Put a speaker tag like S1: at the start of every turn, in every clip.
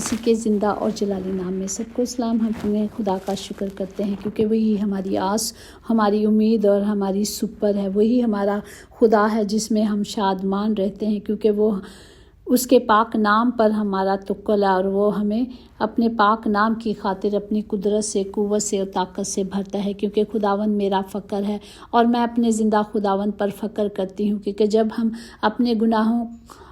S1: مسیح کے زندہ اور جلالی نام میں سب کو سلام۔ ہم اپنے خدا کا شکر کرتے ہیں کیونکہ وہی ہماری آس، ہماری امید اور ہماری سپر ہے۔ وہی ہمارا خدا ہے جس میں ہم شادمان رہتے ہیں، کیونکہ وہ اس کے پاک نام پر ہمارا توکل ہے، اور وہ ہمیں اپنے پاک نام کی خاطر اپنی قدرت سے، قوت سے اور طاقت سے بھرتا ہے، کیونکہ خداوند میرا فخر ہے اور میں اپنے زندہ خداوند پر فخر کرتی ہوں۔ کیونکہ جب ہم اپنے گناہوں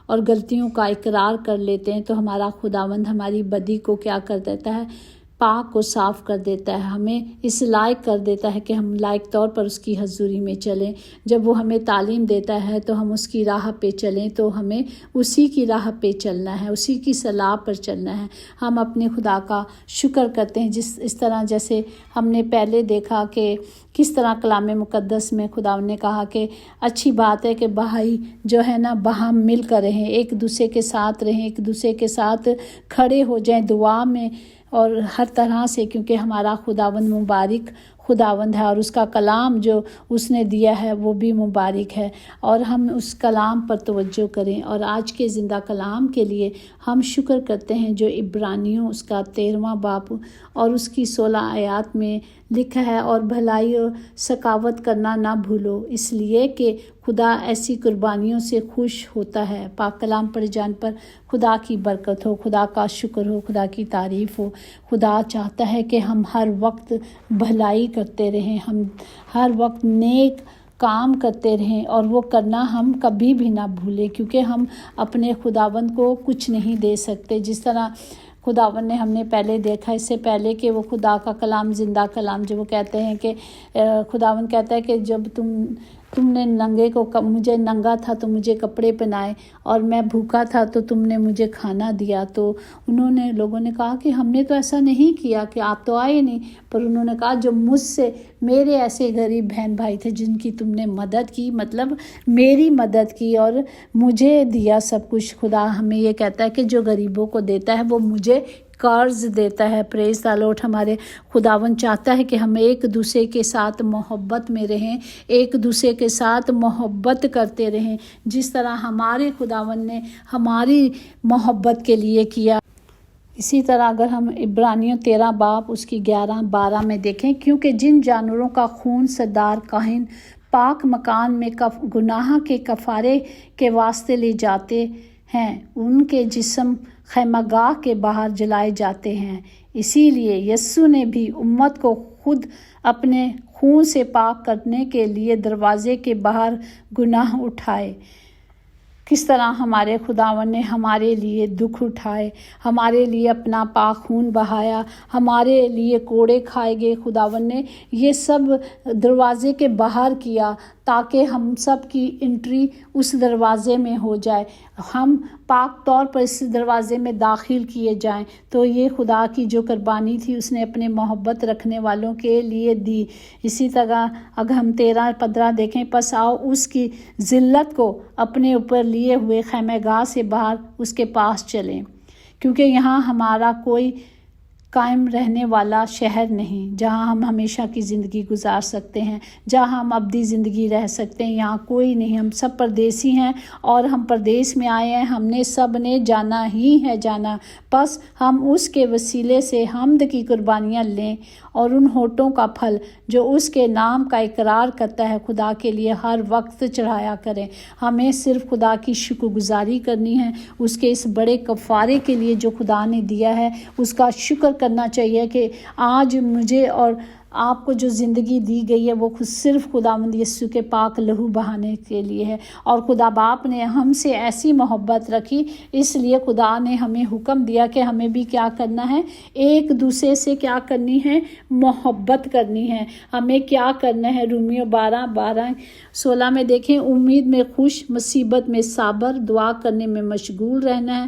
S1: اور غلطیوں کا اقرار کر لیتے ہیں تو ہمارا خداوند ہماری بدی کو کیا کر دیتا ہے؟ پاک کو صاف کر دیتا ہے، ہمیں اس لائق کر دیتا ہے کہ ہم لائق طور پر اس کی حضوری میں چلیں۔ جب وہ ہمیں تعلیم دیتا ہے تو ہم اس کی راہ پہ چلیں، تو ہمیں اسی کی راہ پہ چلنا ہے، اسی کی صلاح پر چلنا ہے۔ ہم اپنے خدا کا شکر کرتے ہیں، اس طرح جیسے ہم نے پہلے دیکھا کہ کس طرح کلام مقدس میں خدا نے کہا کہ اچھی بات ہے کہ بھائی جو ہے نا باہم مل کر رہیں، ایک دوسرے کے ساتھ رہیں، ایک دوسرے کے ساتھ کھڑے ہو جائیں دعا میں اور ہر طرح سے، کیونکہ ہمارا خداوند مبارک خداوند ہے اور اس کا کلام جو اس نے دیا ہے وہ بھی مبارک ہے، اور ہم اس کلام پر توجہ کریں۔ اور آج کے زندہ کلام کے لیے ہم شکر کرتے ہیں جو عبرانیوں اس کا 13واں باب اور اس کی 16 آیات میں لکھا ہے، اور بھلائی اور سخاوت کرنا نہ بھولو، اس لیے کہ خدا ایسی قربانیوں سے خوش ہوتا ہے۔ پاک کلام پڑھ جان پر خدا کی برکت ہو، خدا کا شکر ہو، خدا کی تعریف ہو۔ خدا چاہتا ہے کہ ہم ہر وقت بھلائی کرتے رہیں، ہم ہر وقت نیک کام کرتے رہیں، اور وہ کرنا ہم کبھی بھی نہ بھولیں، کیونکہ ہم اپنے خداوند کو کچھ نہیں دے سکتے۔ جس طرح خداوند نے ہم نے پہلے دیکھا، اس سے پہلے کہ وہ خدا کا کلام زندہ کلام جو وہ کہتے ہیں کہ خداوند کہتا ہے کہ جب تم نے ننگے کو، مجھے ننگا تھا تو مجھے کپڑے پہنائے، اور میں بھوکا تھا تو تم نے مجھے کھانا دیا۔ تو لوگوں نے کہا کہ ہم نے تو ایسا نہیں کیا، کہ آپ تو آئے نہیں، پر انہوں نے کہا جو مجھ سے میرے ایسے غریب بہن بھائی تھے جن کی تم نے مدد کی، مطلب میری مدد کی اور مجھے دیا سب کچھ۔ خدا ہمیں یہ کہتا ہے کہ جو غریبوں کو دیتا ہے وہ مجھے قرض دیتا ہے۔ پریز دی لارڈ۔ ہمارے خداوند چاہتا ہے کہ ہم ایک دوسرے کے ساتھ محبت میں رہیں، ایک دوسرے کے ساتھ محبت کرتے رہیں، جس طرح ہمارے خداوند نے ہماری محبت کے لیے کیا۔ اسی طرح اگر ہم عبرانیوں 13 باب اس کی 11-12 میں دیکھیں، کیونکہ جن جانوروں کا خون سردار کاہن پاک مکان میں گناہ کے کفارے کے واسطے لے جاتے ہیں، ان کے جسم خیمہ گاہ کے باہر جلائے جاتے ہیں، اسی لیے یسوع نے بھی امت کو خود اپنے خون سے پاک کرنے کے لیے دروازے کے باہر گناہ اٹھائے۔ کس طرح ہمارے خداوند نے ہمارے لیے دکھ اٹھائے، ہمارے لیے اپنا پاک خون بہایا، ہمارے لیے کوڑے کھائے گئے۔ خداوند نے یہ سب دروازے کے باہر کیا تاکہ ہم سب کی انٹری اس دروازے میں ہو جائے، ہم پاک طور پر اس دروازے میں داخل کیے جائیں۔ تو یہ خدا کی جو قربانی تھی اس نے اپنے محبت رکھنے والوں کے لیے دی۔ اسی طرح اگر ہم 13-15 دیکھیں، پس آؤ اس کی ذلت کو اپنے اوپر لیے ہوئے خیمہ گاہ سے باہر اس کے پاس چلیں، کیونکہ یہاں ہمارا کوئی قائم رہنے والا شہر نہیں جہاں ہم ہمیشہ کی زندگی گزار سکتے ہیں، جہاں ہم ابدی زندگی رہ سکتے ہیں۔ یہاں کوئی نہیں، ہم سب پردیسی ہیں اور ہم پردیس میں آئے ہیں، ہم نے سب نے جانا ہی ہے جانا۔ بس ہم اس کے وسیلے سے حمد کی قربانیاں لیں اور ان ہونٹوں کا پھل جو اس کے نام کا اقرار کرتا ہے خدا کے لیے ہر وقت چڑھایا کریں۔ ہمیں صرف خدا کی شکر گزاری کرنی ہے، اس کے اس بڑے کفارے کے لیے جو خدا نے دیا ہے، اس کا شکر کرنا چاہیے کہ آج مجھے اور آپ کو جو زندگی دی گئی ہے وہ صرف خداوند یسوع کے پاک لہو بہانے کے لیے ہے، اور خدا باپ نے ہم سے ایسی محبت رکھی، اس لیے خدا نے ہمیں حکم دیا کہ ہمیں بھی کیا کرنا ہے، ایک دوسرے سے کیا کرنی ہے، محبت کرنی ہے۔ ہمیں کیا کرنا ہے، رومیو 12-16 میں دیکھیں، امید میں خوش، مصیبت میں صابر، دعا کرنے میں مشغول رہنا ہے،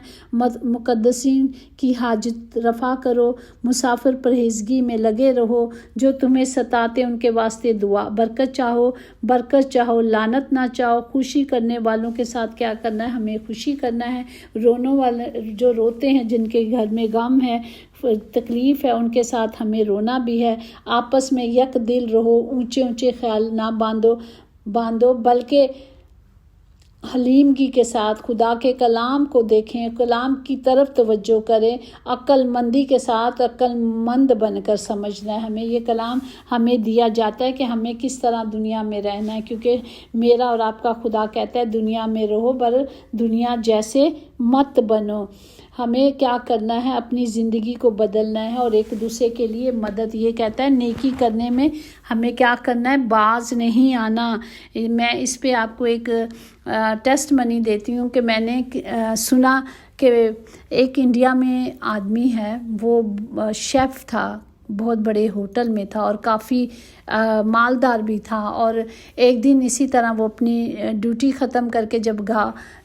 S1: مقدسین کی حاجت رفع کرو، مسافر پرہیزگی میں لگے رہو، جو تمہیں ستاتے ان کے واسطے دعا، برکت چاہو لعنت نہ چاہو۔ خوشی کرنے والوں کے ساتھ کیا کرنا ہے، ہمیں خوشی کرنا ہے۔ رونے والے جو روتے ہیں، جن کے گھر میں غم ہے، تکلیف ہے، ان کے ساتھ ہمیں رونا بھی ہے۔ آپس میں یک دل رہو، اونچے خیال نہ باندھو بلکہ حلیمگی کے ساتھ خدا کے کلام کو دیکھیں، کلام کی طرف توجہ کریں، عقل مندی کے ساتھ عقل مند بن کر سمجھنا ہے ہمیں۔ یہ کلام ہمیں دیا جاتا ہے کہ ہمیں کس طرح دنیا میں رہنا ہے، کیونکہ میرا اور آپ کا خدا کہتا ہے دنیا میں رہو پر دنیا جیسے مت بنو۔ ہمیں کیا کرنا ہے، اپنی زندگی کو بدلنا ہے اور ایک دوسرے کے لیے مدد۔ یہ کہتا ہے نیکی کرنے میں ہمیں کیا کرنا ہے، باز نہیں آنا۔ میں اس پہ آپ کو ایک ٹیسٹ منی دیتی ہوں کہ میں نے سنا کہ ایک انڈیا میں آدمی ہے، وہ شیف تھا، بہت بڑے ہوٹل میں تھا اور کافی مالدار بھی تھا، اور ایک دن اسی طرح وہ اپنی ڈیوٹی ختم کر کے جب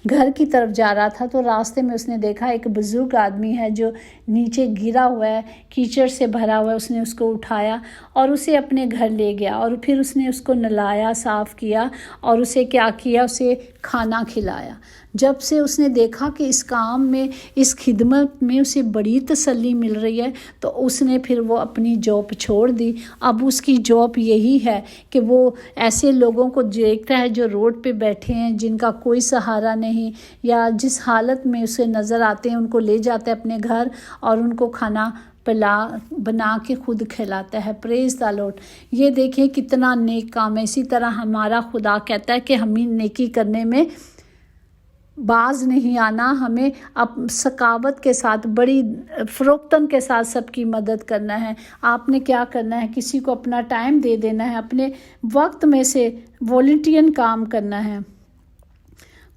S1: گھر کی طرف جا رہا تھا تو راستے میں اس نے دیکھا ایک بزرگ آدمی ہے جو نیچے گرا ہوا ہے، کیچڑ سے بھرا ہوا ہے۔ اس نے اس کو اٹھایا اور اسے اپنے گھر لے گیا، اور پھر اس نے اس کو نہلایا، صاف کیا، اور اسے کیا کیا، اسے کھانا کھلایا۔ جب سے اس نے دیکھا کہ اس کام میں، اس خدمت میں اسے بڑی تسلی مل رہی ہے، تو اس نے پھر وہ اپنی جاب چھوڑ دی۔ اب اس کی جاب یہی ہے کہ وہ ایسے لوگوں کو دیکھتا ہے جو روڈ پہ بیٹھے ہیں، جن کا کوئی سہارا نہیں، یا جس حالت میں اسے نظر آتے ہیں ان کو لے جاتا ہے اپنے گھر اور ان کو کھانا بنا کے خود کھلاتا ہے۔ پریز دی لارڈ۔ یہ دیکھیں کتنا نیک کام ہے۔ اسی طرح ہمارا خدا کہتا ہے کہ ہمیں نیکی کرنے میں باز نہیں آنا، ہمیں سخاوت کے ساتھ، بڑی فروختن کے ساتھ سب کی مدد کرنا ہے۔ آپ نے کیا کرنا ہے، کسی کو اپنا ٹائم دے دینا ہے، اپنے وقت میں سے والنٹیئر کام کرنا ہے،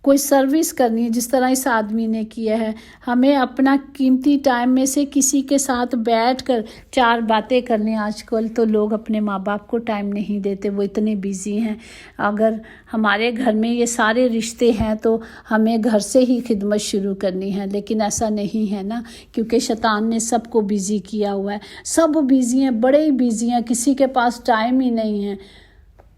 S1: کوئی سروس کرنی ہے، جس طرح اس آدمی نے کیا ہے۔ ہمیں اپنا قیمتی ٹائم میں سے کسی کے ساتھ بیٹھ کر 4 باتیں کرنی۔ آج کل تو لوگ اپنے ماں باپ کو ٹائم نہیں دیتے، وہ اتنے بیزی ہیں۔ اگر ہمارے گھر میں یہ سارے رشتے ہیں تو ہمیں گھر سے ہی خدمت شروع کرنی ہے، لیکن ایسا نہیں ہے نا، کیونکہ شیطان نے سب کو بیزی کیا ہوا ہے۔ سب بیزی ہیں، بڑے ہی بیزی ہیں، کسی کے پاس ٹائم ہی نہیں ہے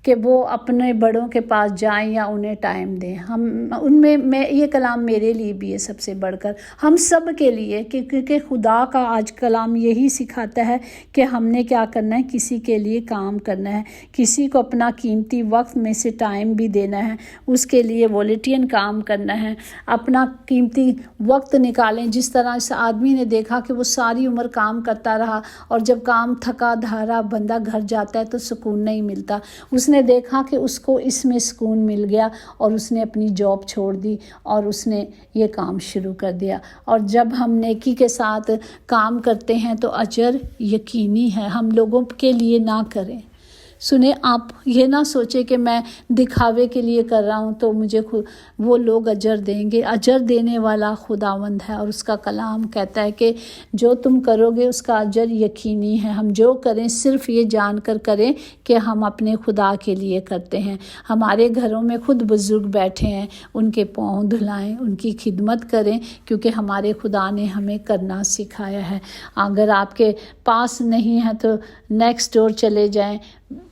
S1: کہ وہ اپنے بڑوں کے پاس جائیں یا انہیں ٹائم دیں۔ ان میں یہ کلام میرے لیے بھی ہے سب سے بڑھ کر، ہم سب کے لیے، کیونکہ خدا کا آج کلام یہی سکھاتا ہے کہ ہم نے کیا کرنا ہے، کسی کے لیے کام کرنا ہے، کسی کو اپنا قیمتی وقت میں سے ٹائم بھی دینا ہے، اس کے لیے والنٹیئر کام کرنا ہے، اپنا قیمتی وقت نکالیں۔ جس طرح اس آدمی نے دیکھا کہ وہ ساری عمر کام کرتا رہا، اور جب کام تھکا دھارا بندہ گھر جاتا ہے تو سکون نہیں ملتا۔ اس نے دیکھا کہ اس کو اس میں سکون مل گیا، اور اس نے اپنی جاب چھوڑ دی اور اس نے یہ کام شروع کر دیا۔ اور جب ہم نیکی کے ساتھ کام کرتے ہیں تو اجر یقینی ہے، ہم لوگوں کے لیے نہ کریں۔ سنیں، آپ یہ نہ سوچیں کہ میں دکھاوے کے لیے کر رہا ہوں تو مجھے وہ لوگ اجر دیں گے۔ اجر دینے والا خداوند ہے، اور اس کا کلام کہتا ہے کہ جو تم کرو گے اس کا اجر یقینی ہے۔ ہم جو کریں صرف یہ جان کر کریں کہ ہم اپنے خدا کے لیے کرتے ہیں۔ ہمارے گھروں میں خود بزرگ بیٹھے ہیں، ان کے پاؤں دھلائیں، ان کی خدمت کریں، کیونکہ ہمارے خدا نے ہمیں کرنا سکھایا ہے۔ اگر آپ کے پاس نہیں ہے تو نیکسٹ ڈور چلے جائیں،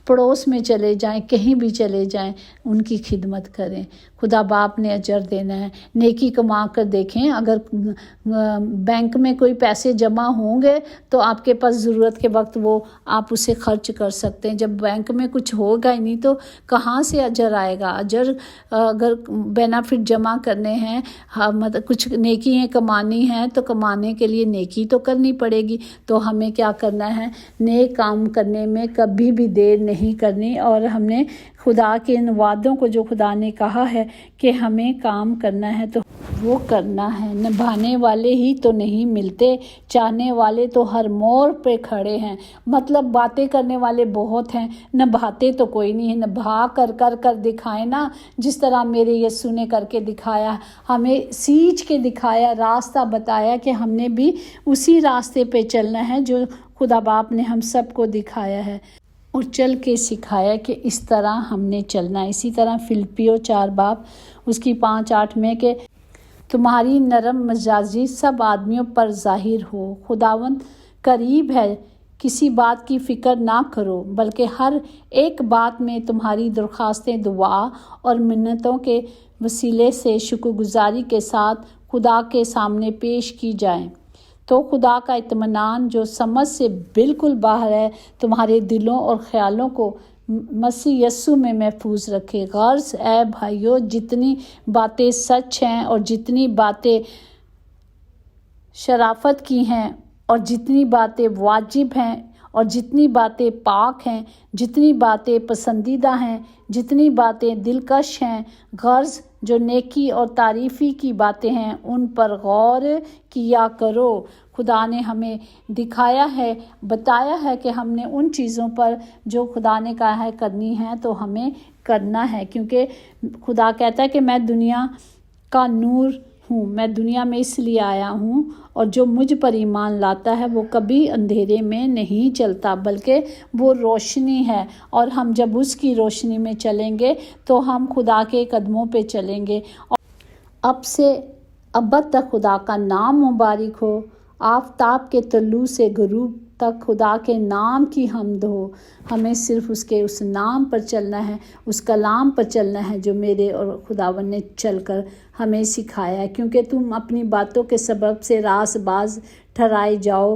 S1: پڑوس میں چلے جائیں، کہیں بھی چلے جائیں، ان کی خدمت کریں۔ خدا باپ نے اجر دینا ہے۔ نیکی کما کر دیکھیں، اگر بینک میں کوئی پیسے جمع ہوں گے تو آپ کے پاس ضرورت کے وقت وہ آپ اسے خرچ کر سکتے ہیں۔ جب بینک میں کچھ ہوگا ہی نہیں تو کہاں سے اجر آئے گا؟ اجر اگر بینیفٹ جمع کرنے ہیں، کچھ نیکیاں کمانی ہیں تو کمانے کے لیے نیکی تو کرنی پڑے گی۔ تو ہمیں کیا کرنا ہے، نیک کام کرنے میں کبھی بھی دیر نہیں کرنی، اور ہم نے خدا کے ان وعدوں کو جو خدا نے کہا ہے کہ ہمیں کام کرنا ہے تو وہ کرنا ہے۔ نبھانے والے ہی تو نہیں ملتے، چاہنے والے تو ہر موڑ پہ کھڑے ہیں۔ مطلب باتیں کرنے والے بہت ہیں، نبھاتے تو کوئی نہیں ہے۔ نبھا کر دکھائیں نا، جس طرح میرے یسوع نے کر کے دکھایا، ہمیں سینچ کے دکھایا، راستہ بتایا کہ ہم نے بھی اسی راستے پہ چلنا ہے جو خدا باپ نے ہم سب کو دکھایا ہے، اور چل کے سکھایا کہ اس طرح ہم نے چلنا ہے۔ اسی طرح فلپیو 4 باب اس کی 5-8 میں کہ تمہاری نرم مزاجی سب آدمیوں پر ظاہر ہو، خداوند قریب ہے، کسی بات کی فکر نہ کرو، بلکہ ہر ایک بات میں تمہاری درخواستیں دعا اور منتوں کے وسیلے سے شکر گزاری کے ساتھ خدا کے سامنے پیش کی جائیں، تو خدا کا اطمینان جو سمجھ سے بالکل باہر ہے تمہارے دلوں اور خیالوں کو مسیح یسوع میں محفوظ رکھے۔ غرض اے بھائیو، جتنی باتیں سچ ہیں اور جتنی باتیں شرافت کی ہیں اور جتنی باتیں واجب ہیں اور جتنی باتیں پاک ہیں، جتنی باتیں پسندیدہ ہیں، جتنی باتیں دلکش ہیں، غرض جو نیکی اور تعریفی کی باتیں ہیں، ان پر غور کیا کرو۔ خدا نے ہمیں دکھایا ہے، بتایا ہے کہ ہم نے ان چیزوں پر جو خدا نے کہا ہے کرنی ہے تو ہمیں کرنا ہے، کیونکہ خدا کہتا ہے کہ میں دنیا کا نور ہوں، میں دنیا میں اس لیے آیا ہوں، اور جو مجھ پر ایمان لاتا ہے وہ کبھی اندھیرے میں نہیں چلتا بلکہ وہ روشنی ہے، اور ہم جب اس کی روشنی میں چلیں گے تو ہم خدا کے قدموں پہ چلیں گے۔ اب سے ابد تک خدا کا نام مبارک ہو، آفتاب کے طلوع سے غروب تک خدا کے نام کی حمد ہو۔ ہمیں صرف اس نام پر چلنا ہے، اس کلام پر چلنا ہے جو میرے اور خداوند نے چل کر ہمیں سکھایا ہے، کیونکہ تم اپنی باتوں کے سبب سے راست باز ٹھہرائے جاؤ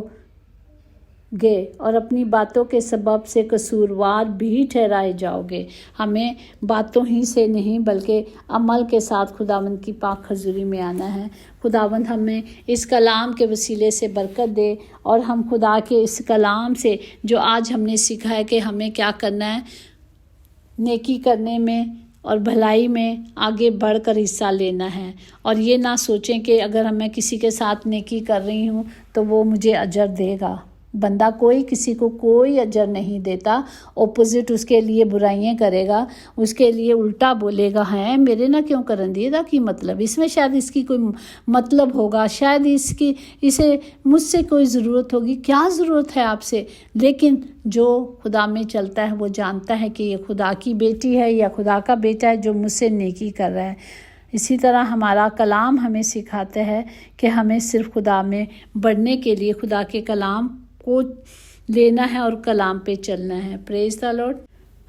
S1: گے اور اپنی باتوں کے سبب سے قصوروار بھی ٹھہرائے جاؤ گے۔ ہمیں باتوں ہی سے نہیں بلکہ عمل کے ساتھ خداوند کی پاک حضوری میں آنا ہے۔ خداوند ہمیں اس کلام کے وسیلے سے برکت دے، اور ہم خدا کے اس کلام سے جو آج ہم نے سیکھا ہے کہ ہمیں کیا کرنا ہے، نیکی کرنے میں اور بھلائی میں آگے بڑھ کر حصہ لینا ہے، اور یہ نہ سوچیں کہ اگر میں کسی کے ساتھ نیکی کر رہی ہوں تو وہ مجھے اجر دے گا۔ بندہ کسی کو کوئی اجر نہیں دیتا، اپوزٹ اس کے لیے برائیاں کرے گا، اس کے لیے الٹا بولے گا، ہیں میرے نہ کیوں کرن دیے دا کی مطلب، اس میں شاید اس کی کوئی مطلب ہوگا، شاید اسے مجھ سے کوئی ضرورت ہوگی، کیا ضرورت ہے آپ سے؟ لیکن جو خدا میں چلتا ہے وہ جانتا ہے کہ یہ خدا کی بیٹی ہے یا خدا کا بیٹا ہے جو مجھ سے نیکی کر رہا ہے۔ اسی طرح ہمارا کلام ہمیں سکھاتا ہے کہ ہمیں صرف خدا میں بڑھنے کے لیے خدا کے کلام کو لینا ہے اور کلام پہ چلنا ہے۔ پریز دی لارڈ۔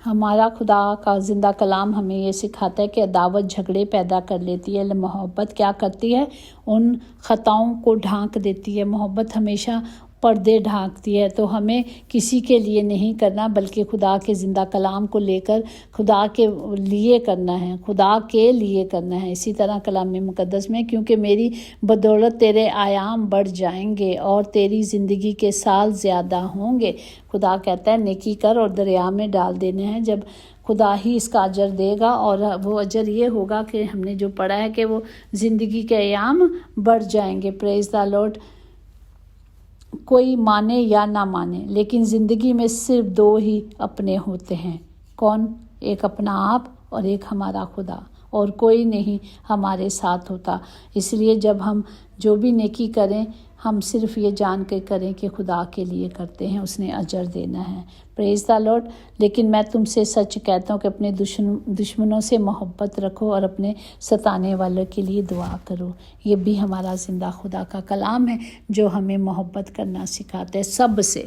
S1: ہمارا خدا کا زندہ کلام ہمیں یہ سکھاتا ہے کہ عداوت جھگڑے پیدا کر لیتی ہے، محبت کیا کرتی ہے؟ ان خطاؤں کو ڈھانک دیتی ہے۔ محبت ہمیشہ پردے ڈھانکتی ہے، تو ہمیں کسی کے لیے نہیں کرنا بلکہ خدا کے زندہ کلام کو لے کر خدا کے لیے کرنا ہے، خدا کے لیے کرنا ہے۔ اسی طرح کلام مقدس میں، کیونکہ میری بدولت تیرے ایام بڑھ جائیں گے اور تیری زندگی کے سال زیادہ ہوں گے۔ خدا کہتا ہے نیکی کر اور دریا میں ڈال دینے ہیں، جب خدا ہی اس کا اجر دے گا، اور وہ اجر یہ ہوگا کہ ہم نے جو پڑھا ہے کہ وہ زندگی کے ایام بڑھ جائیں گے۔ پریز دی لارڈ۔ کوئی مانے یا نہ مانے، لیکن زندگی میں صرف دو ہی اپنے ہوتے ہیں۔ کون؟ ایک اپنا آپ اور ایک ہمارا خدا، اور کوئی نہیں ہمارے ساتھ ہوتا۔ اس لیے جب ہم جو بھی نیکی کریں ہم صرف یہ جان کے کریں کہ خدا کے لیے کرتے ہیں، اس نے اجر دینا ہے۔ پریز دی لارڈ۔ لیکن میں تم سے سچ کہتا ہوں کہ اپنے دشمنوں سے محبت رکھو اور اپنے ستانے والوں کے لیے دعا کرو۔ یہ بھی ہمارا زندہ خدا کا کلام ہے جو ہمیں محبت کرنا سکھاتا ہے سب سے۔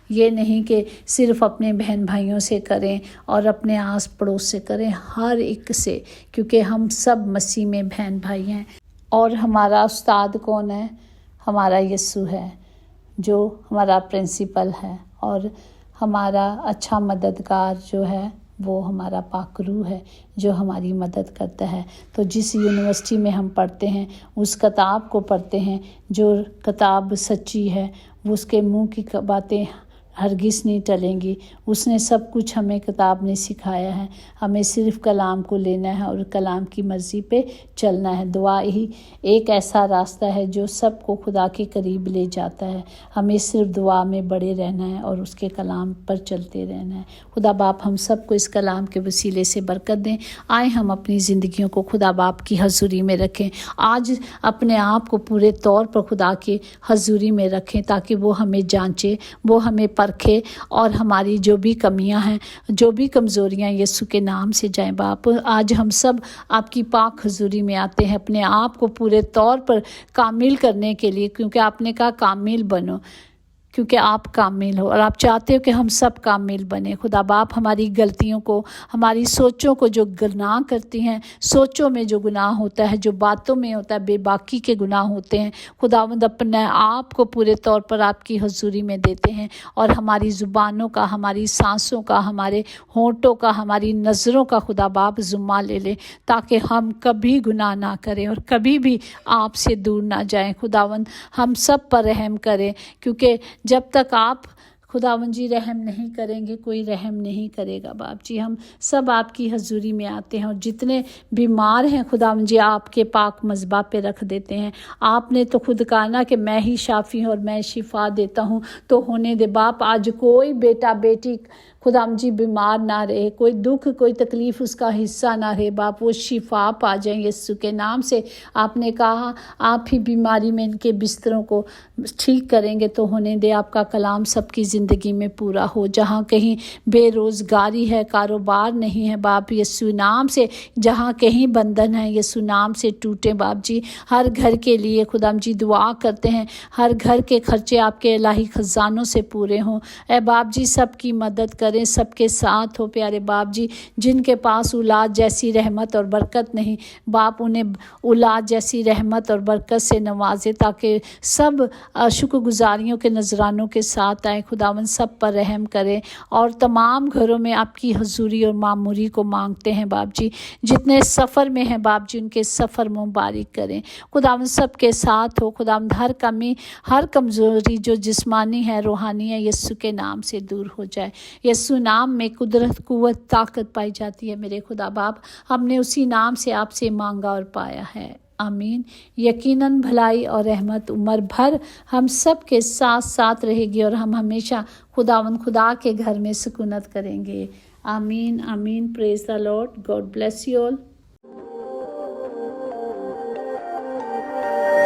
S1: یہ نہیں کہ صرف اپنے بہن بھائیوں سے کریں اور اپنے آس پڑوس سے کریں، ہر ایک سے، کیونکہ ہم سب مسیح میں بہن بھائی ہیں۔ اور ہمارا استاد کون ہے؟ ہمارا یسوع ہے، جو ہمارا پرنسپل ہے، اور ہمارا اچھا مددگار جو ہے وہ ہمارا پاک روح ہے جو ہماری مدد کرتا ہے۔ تو جس یونیورسٹی میں ہم پڑھتے ہیں، اس کتاب کو پڑھتے ہیں، جو کتاب سچی ہے، وہ اس کے منہ کی باتیں ہرگز نہیں ٹلیں گی۔ اس نے سب کچھ ہمیں کتاب نے سکھایا ہے، ہمیں صرف کلام کو لینا ہے اور کلام کی مرضی پہ چلنا ہے۔ دعا ہی ایک ایسا راستہ ہے جو سب کو خدا کے قریب لے جاتا ہے۔ ہمیں صرف دعا میں بڑے رہنا ہے اور اس کے کلام پر چلتے رہنا ہے۔ خدا باپ ہم سب کو اس کلام کے وسیلے سے برکت دیں۔ آئے ہم اپنی زندگیوں کو خدا باپ کی حضوری میں رکھیں، آج اپنے آپ کو پورے طور پر خدا کی حضوری میں رکھیں تاکہ وہ ہمیں جانچے، وہ ہمیں پرکھے، اور ہماری جو بھی کمیاں ہیں، جو بھی کمزوریاں، یسوع کے نام سے جائیں باپ۔ آج ہم سب آپ کی پاک حضوری میں آتے ہیں اپنے آپ کو پورے طور پر کامل کرنے کے لیے، کیونکہ آپ نے کہا کامل بنو، کیونکہ آپ کامل ہو اور آپ چاہتے ہو کہ ہم سب کامل بنے۔ خدا باپ ہماری غلطیوں کو، ہماری سوچوں کو جو گناہ کرتی ہیں، سوچوں میں جو گناہ ہوتا ہے، جو باتوں میں ہوتا ہے، بے باکی کے گناہ ہوتے ہیں، خداوند اپنے آپ کو پورے طور پر آپ کی حضوری میں دیتے ہیں، اور ہماری زبانوں کا، ہماری سانسوں کا، ہمارے ہونٹوں کا، ہماری نظروں کا خدا باپ ذمہ لے لے، تاکہ ہم کبھی گناہ نہ کریں اور کبھی بھی آپ سے دور نہ جائیں۔ خداوند ہم سب پر رحم کرے، کیونکہ جب تک آپ خداوند جی رحم نہیں کریں گے، کوئی رحم نہیں کرے گا باپ جی۔ ہم سب آپ کی حضوری میں آتے ہیں، اور جتنے بیمار ہیں خداوند جی آپ کے پاک مذبح پہ رکھ دیتے ہیں۔ آپ نے تو خود کہا نا کہ میں ہی شافی ہوں اور میں شفا دیتا ہوں، تو ہونے دے باپ، آج کوئی بیٹا بیٹی خداوند جی بیمار نہ رہے، کوئی دکھ کوئی تکلیف اس کا حصہ نہ رہے باپ، وہ شفا پا جائیں یسوع کے نام سے۔ آپ نے کہا آپ ہی بیماری میں ان کے بستروں کو ٹھیک کریں گے، تو ہونے دے آپ کا کلام سب کی زندگی میں پورا ہو۔ جہاں کہیں بے روزگاری ہے، کاروبار نہیں ہے باپ، یسوع نام سے جہاں کہیں بندھن ہے یسوع نام سے ٹوٹے باپ جی۔ ہر گھر کے لیے خداوند جی دعا کرتے ہیں، ہر گھر کے خرچے آپ کے الہی خزانوں سے پورے ہوں۔ اے باپ جی سب کی مدد کریں، سب کے ساتھ ہو پیارے باپ جی۔ جن کے پاس اولاد جیسی رحمت اور برکت نہیں باپ، انہیں اولاد جیسی رحمت اور برکت سے نوازے، تاکہ سب شکر گزاریوں کے نذرانوں کے ساتھ آئیں۔ خداوند سب پر رحم کرے، اور تمام گھروں میں آپ کی حضوری اور معموری کو مانگتے ہیں باپ جی۔ جتنے سفر میں ہیں باپ جی، ان کے سفر مبارک کریں۔ خداوند سب کے ساتھ ہو، خداوند ہر کمی، ہر کمزوری جو جسمانی ہے، روحانی ہے، یسوع کے نام سے دور ہو جائے۔ یسوع نام میں قدرت، قوت، طاقت پائی جاتی ہے میرے خدا باپ۔ ہم نے اسی نام سے آپ سے مانگا اور پایا ہے، آمین۔ یقیناً بھلائی اور رحمت عمر بھر ہم سب کے ساتھ ساتھ رہے گی، اور ہم ہمیشہ خداوند خدا کے گھر میں سکونت کریں گے، آمین آمین۔ Praise the Lord, God bless you all.